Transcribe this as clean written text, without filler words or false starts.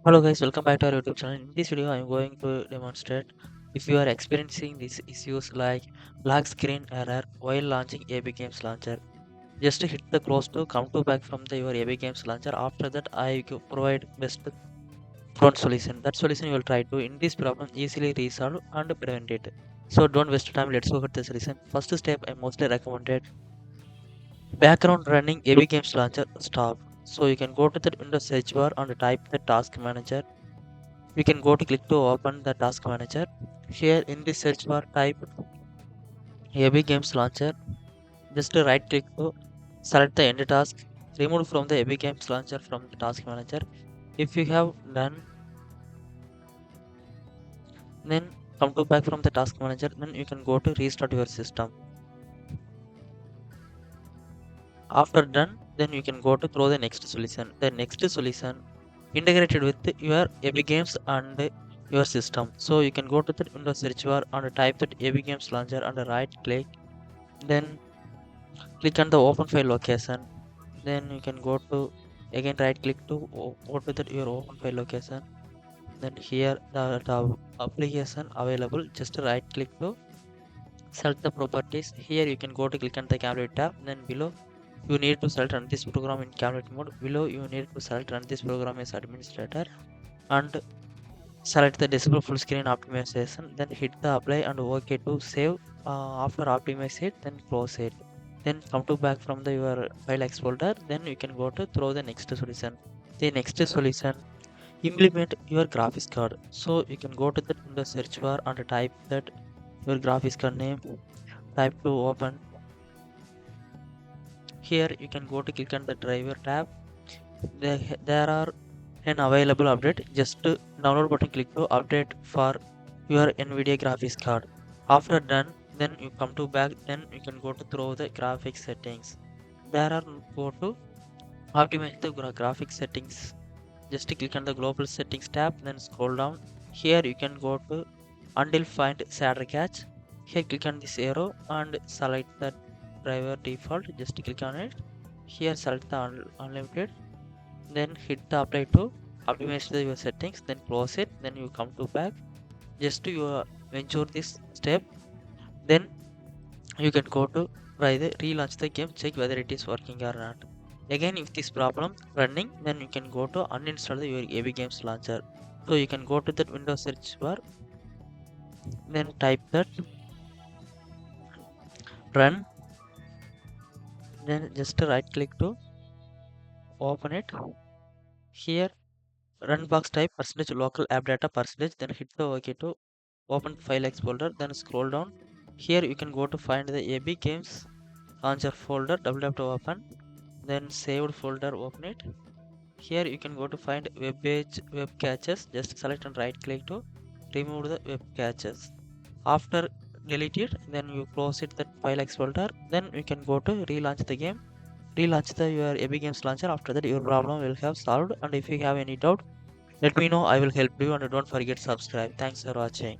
Hello guys, welcome back to our YouTube channel. In this video, I am going to demonstrate if you are experiencing these issues like black screen error while launching AB Games Launcher. Just hit the close to come to back from your AB Games Launcher. After that, I provide best front solution. That solution you will try to in this problem easily resolve and prevent it. So don't waste time. Let's go with the solution. First step, I mostly recommended background running AB Games Launcher stop. So you can go to the Windows search bar and type the task manager. We can go to click to open the task manager. Here in the search bar type AB Games Launcher. Just right click to select the end task. Remove from the AB Games Launcher from the task manager. If you have done, then come to back from the task manager. Then you can go to restart your system. After done, then you can go to throw the next solution. The next solution integrated with your AB Games and your system. So you can go to the Windows search bar and type that AB Games Launcher and right click. Then click on the open file location. Then you can go to again right click to go to that your open file location. Then here the application available, just right click to select the properties. Here you can go to click on the calculate tab. Then below you need to select run this program in calculate mode. Below you need to select run this program as administrator and select the disable full screen optimization. Then hit the apply and OK to save. After optimize it, then close it. Then come to back from the your file explorer. Then you can go to throw the next solution. The next solution implement your graphics card. So you can go to the Windows search bar and type that your graphics card name. Type to open. Here you can go to click on the driver tab. There are an available update. Just download button, click to update for your NVIDIA graphics card. After done, then you come to back. Then you can go to throw the graphics settings. There are go to optimize the graphics settings. Just click on the global settings tab. Then scroll down. Here you can go to until find shader catch. Here click on this arrow and select the driver default. Just click on it. Here select the unlimited. Then hit the apply to optimize your settings. Then close it. Then you come to back. Just to ensure this step. Then you can go to try the relaunch the game, check whether it is working or not. Again, if this problem running, then you can go to uninstall your AB Games Launcher. So you can go to that Windows search bar, then type that run, then just right click to open it. Here run box type percentage local app data percentage, then hit the OK to open file explorer, then scroll down. Here you can go to find the AB Games Launcher folder, double tap to open, then saved folder, open it. Here you can go to find web page web caches, just select and right click to remove the web caches. After delete it, then you close it that file explorer. Then you can go to relaunch the game, relaunch the your AB Games Launcher. After that your problem will have solved, and if you have any doubt, let me know. I will help you, and don't forget subscribe. Thanks for watching.